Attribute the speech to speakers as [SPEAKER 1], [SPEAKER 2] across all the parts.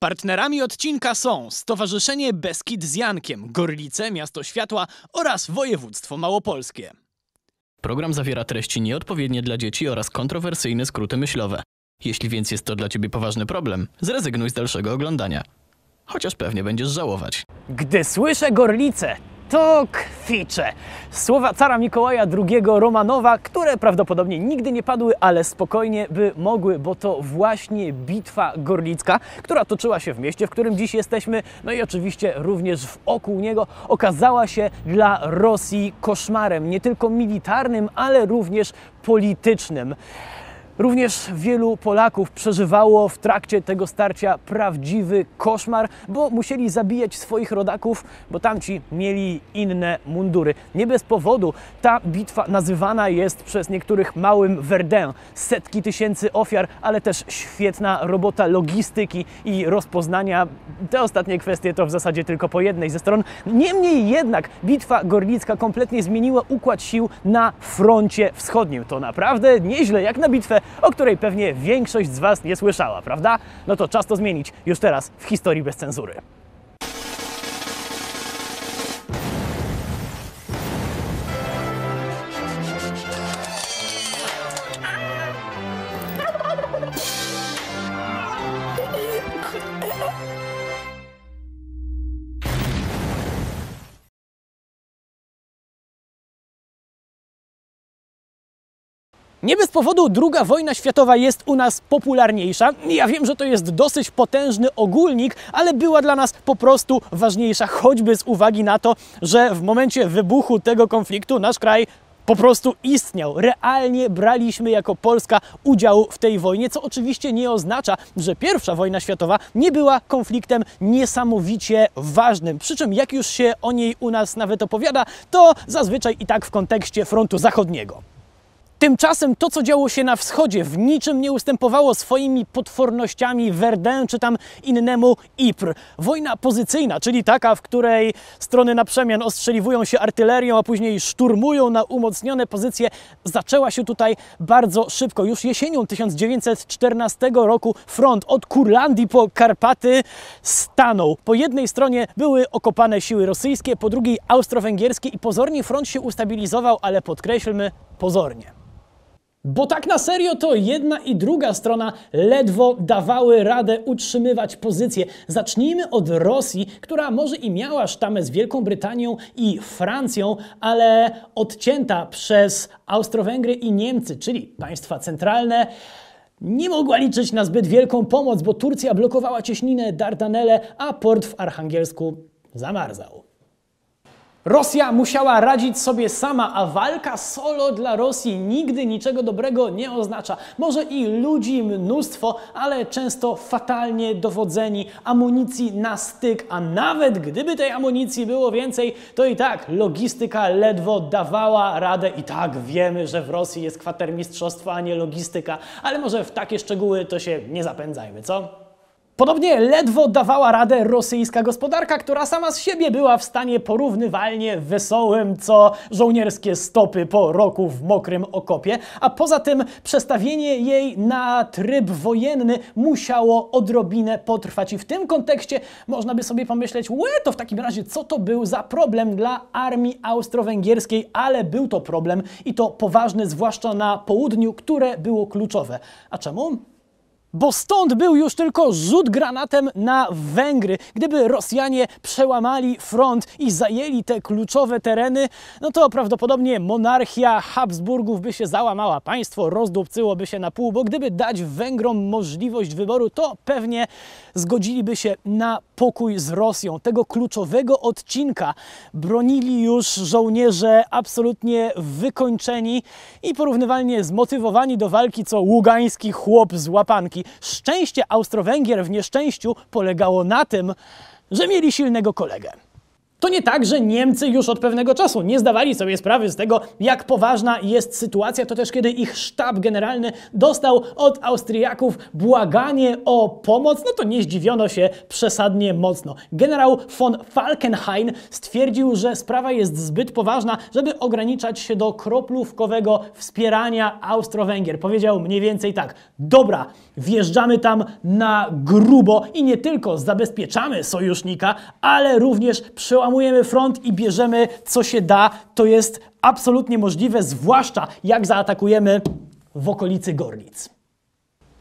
[SPEAKER 1] Partnerami odcinka są Stowarzyszenie Beskid z Jankiem, Gorlice, Miasto Światła oraz Województwo Małopolskie. Program zawiera treści nieodpowiednie dla dzieci oraz kontrowersyjne skróty myślowe. Jeśli więc jest to dla Ciebie poważny problem, zrezygnuj z dalszego oglądania. Chociaż pewnie będziesz żałować. Gdy słyszę Gorlice, to kwiczę. Słowa cara Mikołaja II Romanowa, które prawdopodobnie nigdy nie padły, ale spokojnie by mogły, bo to właśnie Bitwa Gorlicka, która toczyła się w mieście, w którym dziś jesteśmy, no i oczywiście również wokół niego, okazała się dla Rosji koszmarem, nie tylko militarnym, ale również politycznym. Również wielu Polaków przeżywało w trakcie tego starcia prawdziwy koszmar, bo musieli zabijać swoich rodaków, bo tamci mieli inne mundury. Nie bez powodu ta bitwa nazywana jest przez niektórych małym Verdun. Setki tysięcy ofiar, ale też świetna robota logistyki i rozpoznania. Te ostatnie kwestie to w zasadzie tylko po jednej ze stron. Niemniej jednak bitwa gorlicka kompletnie zmieniła układ sił na froncie wschodnim. To naprawdę nieźle jak na bitwę, o której pewnie większość z Was nie słyszała, prawda? No to czas to zmienić już teraz w Historii bez cenzury. Nie bez powodu II wojna światowa jest u nas popularniejsza. Ja wiem, że to jest dosyć potężny ogólnik, ale była dla nas po prostu ważniejsza, choćby z uwagi na to, że w momencie wybuchu tego konfliktu nasz kraj po prostu istniał. Realnie braliśmy jako Polska udział w tej wojnie, co oczywiście nie oznacza, że I wojna światowa nie była konfliktem niesamowicie ważnym. Przy czym jak już się o niej u nas nawet opowiada, to zazwyczaj i tak w kontekście frontu zachodniego. Tymczasem to, co działo się na wschodzie, w niczym nie ustępowało swoimi potwornościami Verdun czy tam innemu Ypres. Wojna pozycyjna, czyli taka, w której strony na przemian ostrzeliwują się artylerią, a później szturmują na umocnione pozycje, zaczęła się tutaj bardzo szybko. Już jesienią 1914 roku front od Kurlandii po Karpaty stanął. Po jednej stronie były okopane siły rosyjskie, po drugiej austro-węgierskie i pozornie front się ustabilizował, ale podkreślmy, pozornie. Bo tak na serio to jedna i druga strona ledwo dawały radę utrzymywać pozycję. Zacznijmy od Rosji, która może i miała sztamę z Wielką Brytanią i Francją, ale odcięta przez Austro-Węgry i Niemcy, czyli państwa centralne, nie mogła liczyć na zbyt wielką pomoc, bo Turcja blokowała cieśninę Dardanelle, a port w Archangelsku zamarzał. Rosja musiała radzić sobie sama, a walka solo dla Rosji nigdy niczego dobrego nie oznacza. Może i ludzi mnóstwo, ale często fatalnie dowodzeni, amunicji na styk, a nawet gdyby tej amunicji było więcej, to i tak logistyka ledwo dawała radę. I tak wiemy, że w Rosji jest kwatermistrzostwo, a nie logistyka, ale może w takie szczegóły to się nie zapędzajmy, co? Podobnie ledwo dawała radę rosyjska gospodarka, która sama z siebie była w stanie porównywalnie wesołym, co żołnierskie stopy po roku w mokrym okopie, a poza tym przestawienie jej na tryb wojenny musiało odrobinę potrwać i w tym kontekście można by sobie pomyśleć, to w takim razie co to był za problem dla armii austro-węgierskiej, ale był to problem i to poważny, zwłaszcza na południu, które było kluczowe. A czemu? Bo stąd był już tylko rzut granatem na Węgry. Gdyby Rosjanie przełamali front i zajęli te kluczowe tereny, no to prawdopodobnie monarchia Habsburgów by się załamała. Państwo rozdupcyłoby się na pół, bo gdyby dać Węgrom możliwość wyboru, to pewnie zgodziliby się na pokój z Rosją. Tego kluczowego odcinka bronili już żołnierze absolutnie wykończeni i porównywalnie zmotywowani do walki, co ługański chłop z łapanki. Szczęście Austro-Węgier w nieszczęściu polegało na tym, że mieli silnego kolegę. To nie tak, że Niemcy już od pewnego czasu nie zdawali sobie sprawy z tego, jak poważna jest sytuacja. To też kiedy ich sztab generalny dostał od Austriaków błaganie o pomoc, no to nie zdziwiono się przesadnie mocno. Generał von Falkenhayn stwierdził, że sprawa jest zbyt poważna, żeby ograniczać się do kroplówkowego wspierania Austro-Węgier. Powiedział mniej więcej tak: dobra, wjeżdżamy tam na grubo i nie tylko zabezpieczamy sojusznika, ale również przełamujemy front i bierzemy co się da. To jest absolutnie możliwe, zwłaszcza jak zaatakujemy w okolicy Gorlic.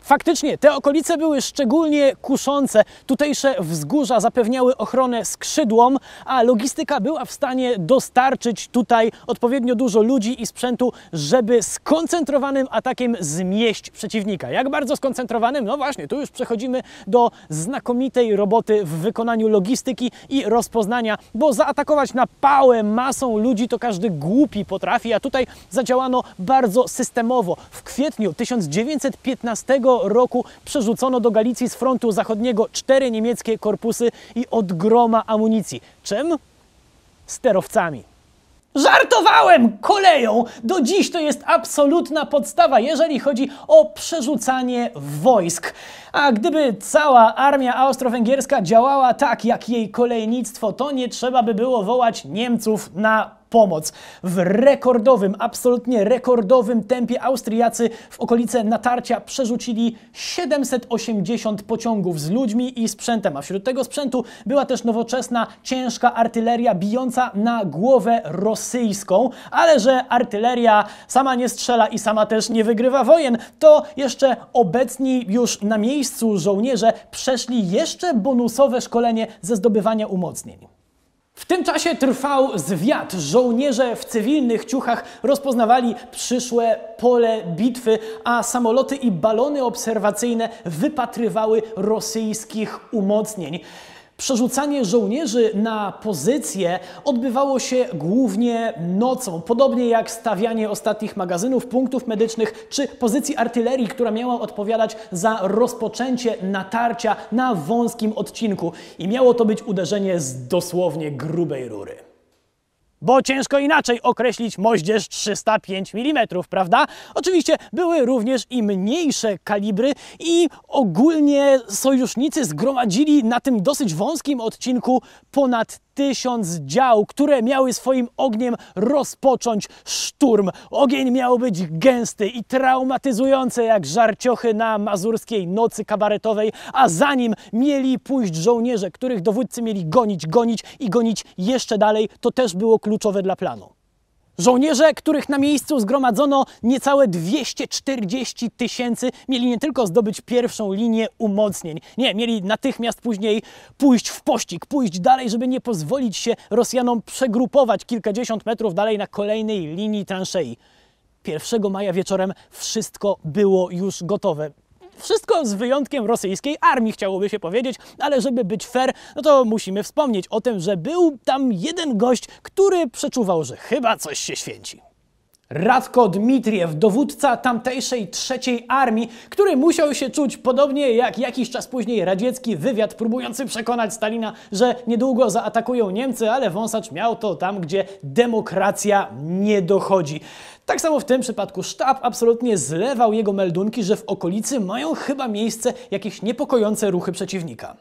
[SPEAKER 1] Faktycznie, te okolice były szczególnie kuszące. Tutejsze wzgórza zapewniały ochronę skrzydłom, a logistyka była w stanie dostarczyć tutaj odpowiednio dużo ludzi i sprzętu, żeby skoncentrowanym atakiem zmieść przeciwnika. Jak bardzo skoncentrowanym? No właśnie, tu już przechodzimy do znakomitej roboty w wykonaniu logistyki i rozpoznania, bo zaatakować na pałę masą ludzi to każdy głupi potrafi, a tutaj zadziałano bardzo systemowo. W kwietniu 1915 roku przerzucono do Galicji z frontu zachodniego 4 niemieckie korpusy i od groma amunicji. Czym? Sterowcami. Żartowałem! Koleją! Do dziś to jest absolutna podstawa, jeżeli chodzi o przerzucanie wojsk. A gdyby cała armia austro-węgierska działała tak jak jej kolejnictwo, to nie trzeba by było wołać Niemców na pomoc. W rekordowym, absolutnie rekordowym tempie Austriacy w okolice natarcia przerzucili 780 pociągów z ludźmi i sprzętem, a wśród tego sprzętu była też nowoczesna, ciężka artyleria bijąca na głowę rosyjską, ale że artyleria sama nie strzela i sama też nie wygrywa wojen, to jeszcze obecni już na miejscu żołnierze przeszli jeszcze bonusowe szkolenie ze zdobywania umocnień. W tym czasie trwał zwiat. Żołnierze w cywilnych ciuchach rozpoznawali przyszłe pole bitwy, a samoloty i balony obserwacyjne wypatrywały rosyjskich umocnień. Przerzucanie żołnierzy na pozycje odbywało się głównie nocą, podobnie jak stawianie ostatnich magazynów, punktów medycznych czy pozycji artylerii, która miała odpowiadać za rozpoczęcie natarcia na wąskim odcinku. I miało to być uderzenie z dosłownie grubej rury. Bo ciężko inaczej określić moździerz 305 mm, prawda? Oczywiście były również i mniejsze kalibry i ogólnie sojusznicy zgromadzili na tym dosyć wąskim odcinku ponad 1000 dział, które miały swoim ogniem rozpocząć szturm. Ogień miał być gęsty i traumatyzujący jak żarciochy na mazurskiej nocy kabaretowej, a za nim mieli pójść żołnierze, których dowódcy mieli gonić jeszcze dalej. To też było kluczowe dla planu. Żołnierze, których na miejscu zgromadzono niecałe 240 000, mieli nie tylko zdobyć pierwszą linię umocnień, nie, mieli natychmiast później pójść w pościg, pójść dalej, żeby nie pozwolić się Rosjanom przegrupować kilkadziesiąt metrów dalej na kolejnej linii transzei. 1 maja wieczorem wszystko było już gotowe. Wszystko z wyjątkiem rosyjskiej armii, chciałoby się powiedzieć, ale żeby być fair, no to musimy wspomnieć o tym, że był tam jeden gość, który przeczuwał, że chyba coś się święci. Radko Dmitriew, dowódca tamtejszej III Armii, który musiał się czuć podobnie jak jakiś czas później radziecki wywiad próbujący przekonać Stalina, że niedługo zaatakują Niemcy, ale wąsacz miał to tam, gdzie demokracja nie dochodzi. Tak samo w tym przypadku sztab absolutnie zlewał jego meldunki, że w okolicy mają chyba miejsce jakieś niepokojące ruchy przeciwnika.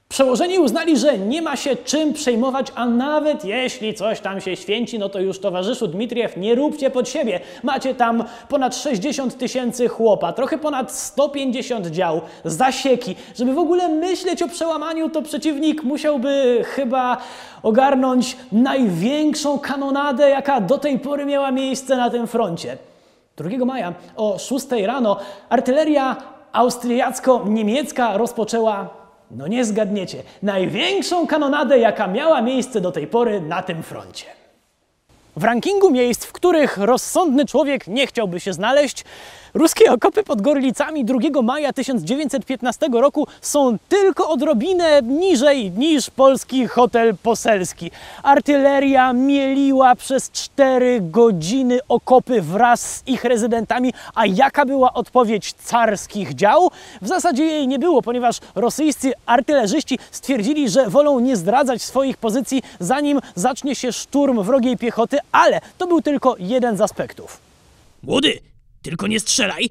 [SPEAKER 1] Przełożeni uznali, że nie ma się czym przejmować, a nawet jeśli coś tam się święci, no to już towarzyszu Dmitriew, nie róbcie pod siebie. Macie tam ponad 60 000 chłopa, trochę ponad 150 dział, zasieki. Żeby w ogóle myśleć o przełamaniu, to przeciwnik musiałby chyba ogarnąć największą kanonadę, jaka do tej pory miała miejsce na tym froncie. 2 maja o 6 rano artyleria austriacko-niemiecka rozpoczęła, no nie zgadniecie, największą kanonadę, jaka miała miejsce do tej pory na tym froncie. W rankingu miejsc, w których rozsądny człowiek nie chciałby się znaleźć, Ruskie okopy pod Gorlicami 2 maja 1915 roku są tylko odrobinę niżej niż polski hotel poselski. Artyleria mieliła przez 4 godziny okopy wraz z ich rezydentami, a jaka była odpowiedź carskich dział? W zasadzie jej nie było, ponieważ rosyjscy artylerzyści stwierdzili, że wolą nie zdradzać swoich pozycji, zanim zacznie się szturm wrogiej piechoty, ale to był tylko jeden z aspektów.
[SPEAKER 2] Młody, tylko nie strzelaj,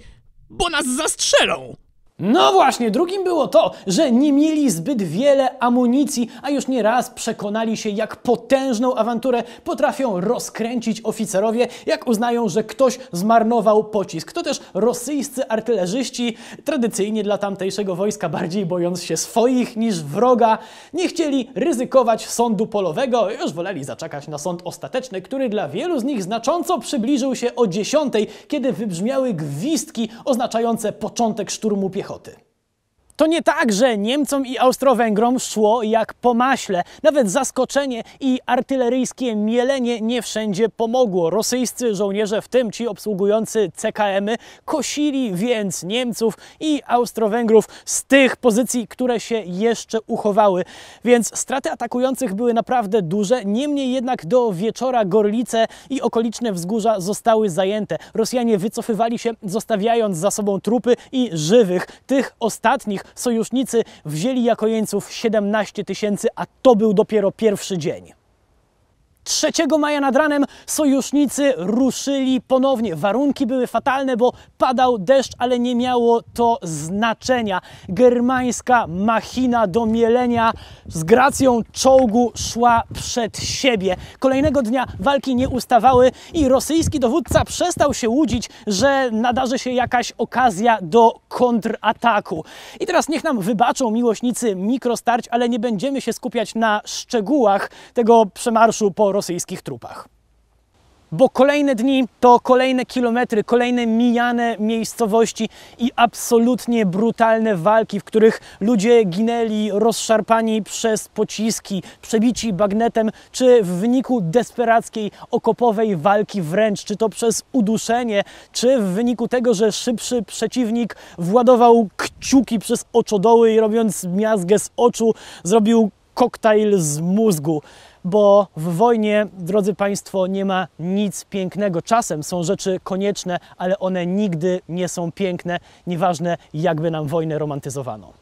[SPEAKER 2] bo nas zastrzelą!
[SPEAKER 1] No właśnie, drugim było to, że nie mieli zbyt wiele amunicji, a już nie raz przekonali się, jak potężną awanturę potrafią rozkręcić oficerowie, jak uznają, że ktoś zmarnował pocisk. To też rosyjscy artylerzyści, tradycyjnie dla tamtejszego wojska, bardziej bojąc się swoich niż wroga, nie chcieli ryzykować sądu polowego, już woleli zaczekać na sąd ostateczny, który dla wielu z nich znacząco przybliżył się o 10, kiedy wybrzmiały gwizdki oznaczające początek szturmu piechoty. To nie tak, że Niemcom i Austro-Węgrom szło jak po maśle. Nawet zaskoczenie i artyleryjskie mielenie nie wszędzie pomogło. Rosyjscy żołnierze, w tym ci obsługujący CKM-y, kosili więc Niemców i Austro-Węgrów z tych pozycji, które się jeszcze uchowały. Więc straty atakujących były naprawdę duże. Niemniej jednak do wieczora Gorlice i okoliczne wzgórza zostały zajęte. Rosjanie wycofywali się, zostawiając za sobą trupy i żywych. Tych ostatnich sojusznicy wzięli jako jeńców 17 000, a to był dopiero pierwszy dzień. 3 maja nad ranem sojusznicy ruszyli ponownie. Warunki były fatalne, bo padał deszcz, ale nie miało to znaczenia. Germańska machina do mielenia z gracją czołgu szła przed siebie. Kolejnego dnia walki nie ustawały i rosyjski dowódca przestał się łudzić, że nadarzy się jakaś okazja do kontrataku. I teraz niech nam wybaczą miłośnicy mikrostarć, ale nie będziemy się skupiać na szczegółach tego przemarszu po rosyjskich trupach. Bo kolejne dni to kolejne kilometry, kolejne mijane miejscowości i absolutnie brutalne walki, w których ludzie ginęli rozszarpani przez pociski, przebici bagnetem, czy w wyniku desperackiej okopowej walki wręcz, czy to przez uduszenie, czy w wyniku tego, że szybszy przeciwnik władował kciuki przez oczodoły i robiąc miazgę z oczu zrobił koktajl z mózgu. Bo w wojnie, drodzy Państwo, nie ma nic pięknego. Czasem są rzeczy konieczne, ale one nigdy nie są piękne, nieważne jakby nam wojnę romantyzowano.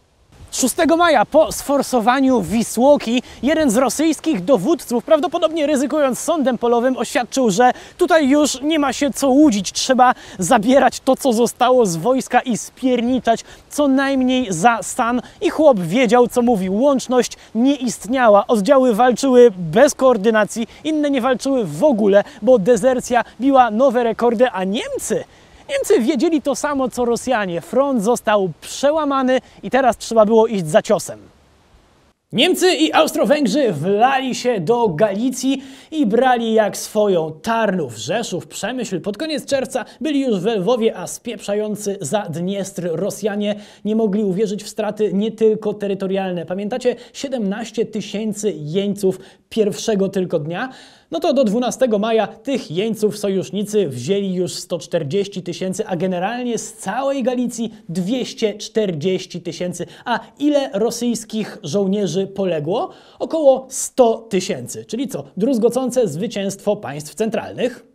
[SPEAKER 1] 6 maja po sforsowaniu Wisłoki jeden z rosyjskich dowódców, prawdopodobnie ryzykując sądem polowym, oświadczył, że tutaj już nie ma się co łudzić, trzeba zabierać to, co zostało z wojska i spierniczać co najmniej za stan. I chłop wiedział, co mówi. Łączność nie istniała. Oddziały walczyły bez koordynacji, inne nie walczyły w ogóle, bo dezercja biła nowe rekordy, a Niemcy wiedzieli to samo, co Rosjanie. Front został przełamany i teraz trzeba było iść za ciosem. Niemcy i Austro-Węgrzy wlali się do Galicji i brali jak swoją Tarnów, Rzeszów, Przemyśl. Pod koniec czerwca byli już w Lwowie, a spieprzający za Dniestr Rosjanie nie mogli uwierzyć w straty nie tylko terytorialne. Pamiętacie 17 000 jeńców pierwszego tylko dnia? No to do 12 maja tych jeńców sojusznicy wzięli już 140 000, a generalnie z całej Galicji 240 000. A ile rosyjskich żołnierzy poległo? Około 100 000. Czyli co? Druzgocące zwycięstwo państw centralnych?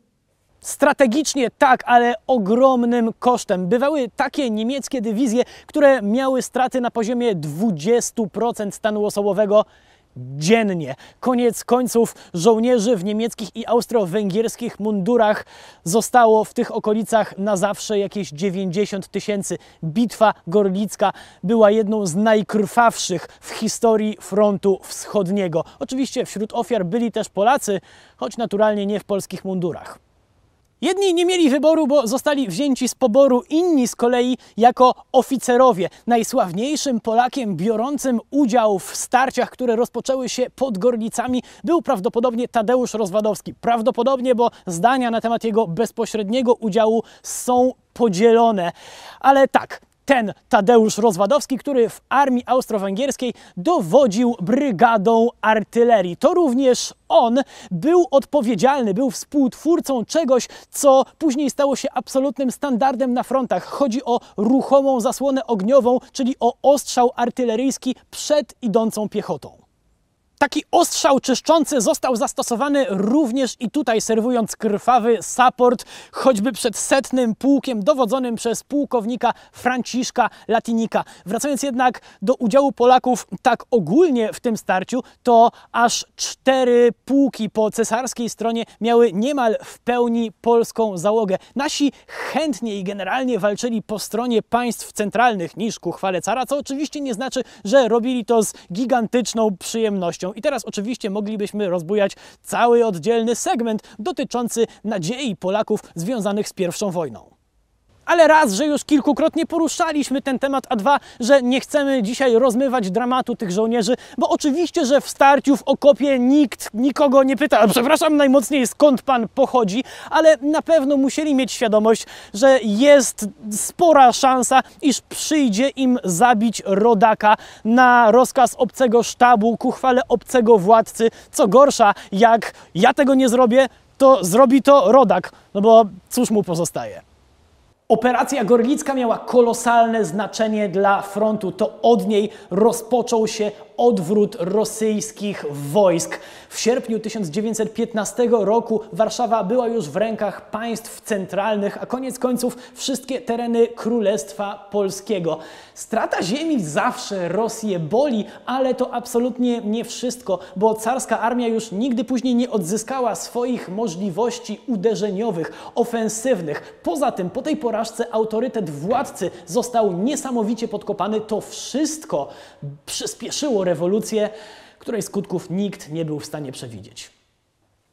[SPEAKER 1] Strategicznie tak, ale ogromnym kosztem. Bywały takie niemieckie dywizje, które miały straty na poziomie 20% stanu osobowego dziennie. Koniec końców żołnierzy w niemieckich i austro-węgierskich mundurach zostało w tych okolicach na zawsze jakieś 90 000. Bitwa Gorlicka była jedną z najkrwawszych w historii frontu wschodniego. Oczywiście wśród ofiar byli też Polacy, choć naturalnie nie w polskich mundurach. Jedni nie mieli wyboru, bo zostali wzięci z poboru, inni z kolei jako oficerowie. Najsławniejszym Polakiem biorącym udział w starciach, które rozpoczęły się pod Gorlicami, był prawdopodobnie Tadeusz Rozwadowski. Prawdopodobnie, bo zdania na temat jego bezpośredniego udziału są podzielone. Ale tak, ten Tadeusz Rozwadowski, który w armii austro-węgierskiej dowodził brygadą artylerii. To również on był odpowiedzialny, był współtwórcą czegoś, co później stało się absolutnym standardem na frontach. Chodzi o ruchomą zasłonę ogniową, czyli o ostrzał artyleryjski przed idącą piechotą. Taki ostrzał czyszczący został zastosowany również i tutaj, serwując krwawy support, choćby przed 100. pułkiem dowodzonym przez pułkownika Franciszka Latinika. Wracając jednak do udziału Polaków tak ogólnie w tym starciu, to aż 4 pułki po cesarskiej stronie miały niemal w pełni polską załogę. Nasi chętniej generalnie walczyli po stronie państw centralnych niż ku chwale cara, co oczywiście nie znaczy, że robili to z gigantyczną przyjemnością. I teraz oczywiście moglibyśmy rozbujać cały oddzielny segment dotyczący nadziei Polaków związanych z I wojną. Ale raz, że już kilkukrotnie poruszaliśmy ten temat, a dwa, że nie chcemy dzisiaj rozmywać dramatu tych żołnierzy, bo oczywiście, że w starciu w okopie nikt nikogo nie pyta, przepraszam najmocniej, skąd pan pochodzi, ale na pewno musieli mieć świadomość, że jest spora szansa, iż przyjdzie im zabić rodaka na rozkaz obcego sztabu, ku chwale obcego władcy. Co gorsza, jak ja tego nie zrobię, to zrobi to rodak, no bo cóż mu pozostaje. Operacja Gorlicka miała kolosalne znaczenie dla frontu. To od niej rozpoczął się odwrót rosyjskich wojsk. W sierpniu 1915 roku Warszawa była już w rękach państw centralnych, a koniec końców wszystkie tereny Królestwa Polskiego. Strata ziemi zawsze Rosję boli, ale to absolutnie nie wszystko, bo carska armia już nigdy później nie odzyskała swoich możliwości uderzeniowych, ofensywnych. Poza tym, po tej porażce autorytet władcy został niesamowicie podkopany. To wszystko przyspieszyło rewolucję, której skutków nikt nie był w stanie przewidzieć.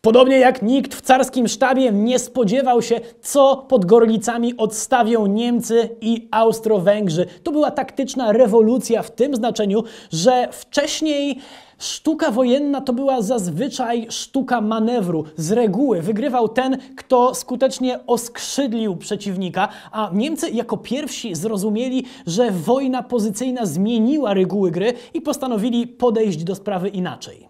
[SPEAKER 1] Podobnie jak nikt w carskim sztabie nie spodziewał się, co pod Gorlicami odstawią Niemcy i Austro-Węgrzy. To była taktyczna rewolucja w tym znaczeniu, że wcześniej sztuka wojenna to była zazwyczaj sztuka manewru. Z reguły wygrywał ten, kto skutecznie oskrzydlił przeciwnika, a Niemcy jako pierwsi zrozumieli, że wojna pozycyjna zmieniła reguły gry i postanowili podejść do sprawy inaczej.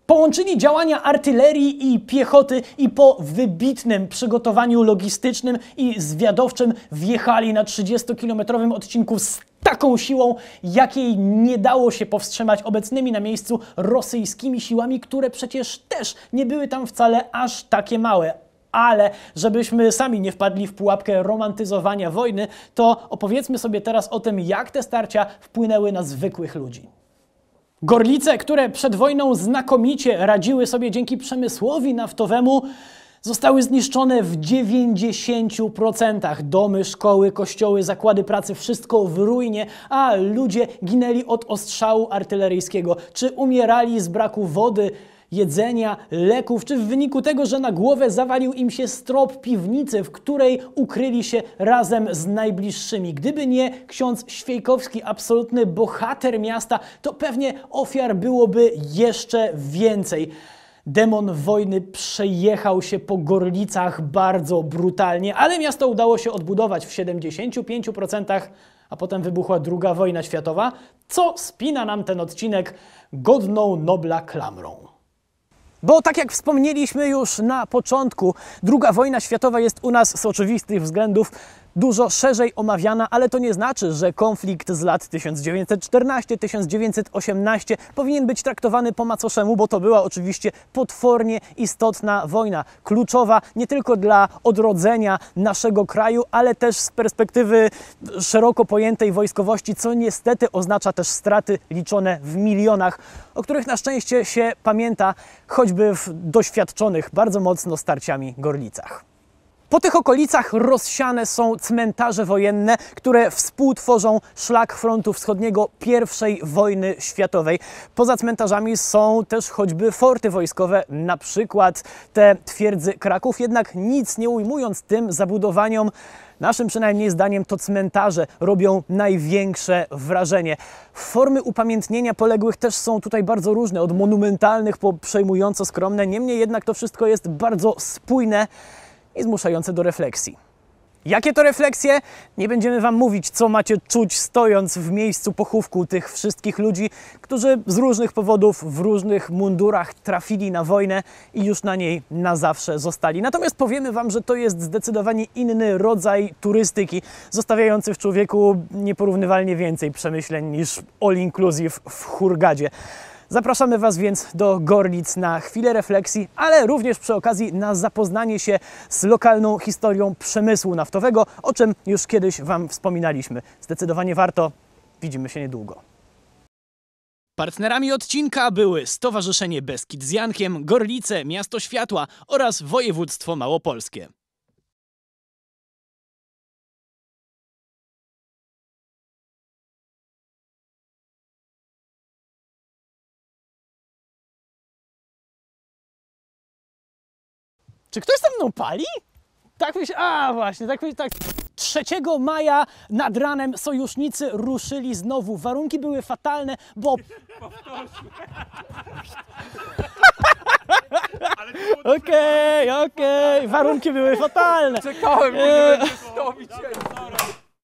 [SPEAKER 1] Połączyli działania artylerii i piechoty i po wybitnym przygotowaniu logistycznym i zwiadowczym wjechali na 30-kilometrowym odcinku z taką siłą, jakiej nie dało się powstrzymać obecnymi na miejscu rosyjskimi siłami, które przecież też nie były tam wcale aż takie małe. Ale żebyśmy sami nie wpadli w pułapkę romantyzowania wojny, to opowiedzmy sobie teraz o tym, jak te starcia wpłynęły na zwykłych ludzi. Gorlice, które przed wojną znakomicie radziły sobie dzięki przemysłowi naftowemu, zostały zniszczone w 90%. Domy, szkoły, kościoły, zakłady pracy, wszystko w ruinie, a ludzie ginęli od ostrzału artyleryjskiego. Czy umierali z braku wody, jedzenia, leków, czy w wyniku tego, że na głowę zawalił im się strop piwnicy, w której ukryli się razem z najbliższymi. Gdyby nie ksiądz Świejkowski, absolutny bohater miasta, to pewnie ofiar byłoby jeszcze więcej. Demon wojny przejechał się po Gorlicach bardzo brutalnie, ale miasto udało się odbudować w 75%, a potem wybuchła II wojna światowa, co spina nam ten odcinek godną Nobla klamrą. Bo tak jak wspomnieliśmy już na początku, II wojna światowa jest u nas z oczywistych względów dużo szerzej omawiana, ale to nie znaczy, że konflikt z lat 1914-1918 powinien być traktowany po macoszemu, bo to była oczywiście potwornie istotna wojna. Kluczowa nie tylko dla odrodzenia naszego kraju, ale też z perspektywy szeroko pojętej wojskowości, co niestety oznacza też straty liczone w milionach, o których na szczęście się pamięta choćby w doświadczonych bardzo mocno starciami Gorlicach. Po tych okolicach rozsiane są cmentarze wojenne, które współtworzą szlak frontu wschodniego I wojny światowej. Poza cmentarzami są też choćby forty wojskowe, na przykład te twierdzy Kraków, jednak nic nie ujmując tym zabudowaniom, naszym przynajmniej zdaniem to cmentarze robią największe wrażenie. Formy upamiętnienia poległych też są tutaj bardzo różne, od monumentalnych po przejmująco skromne, niemniej jednak to wszystko jest bardzo spójne i zmuszające do refleksji. Jakie to refleksje? Nie będziemy Wam mówić, co macie czuć, stojąc w miejscu pochówku tych wszystkich ludzi, którzy z różnych powodów w różnych mundurach trafili na wojnę i już na niej na zawsze zostali. Natomiast powiemy Wam, że to jest zdecydowanie inny rodzaj turystyki, zostawiający w człowieku nieporównywalnie więcej przemyśleń niż all inclusive w Hurgadzie. Zapraszamy Was więc do Gorlic na chwilę refleksji, ale również przy okazji na zapoznanie się z lokalną historią przemysłu naftowego, o czym już kiedyś Wam wspominaliśmy. Zdecydowanie warto. Widzimy się niedługo. Partnerami odcinka były Stowarzyszenie Beskid z Jankiem, Gorlice, Miasto Światła oraz Województwo Małopolskie. Czy ktoś ze mną pali? Tak myślę, właśnie, tak myślę, tak. 3 maja nad ranem sojusznicy ruszyli znowu. Warunki były fatalne, bo... Okej, warunki były fatalne.
[SPEAKER 3] Czekałem, że będzie 100 widzieli.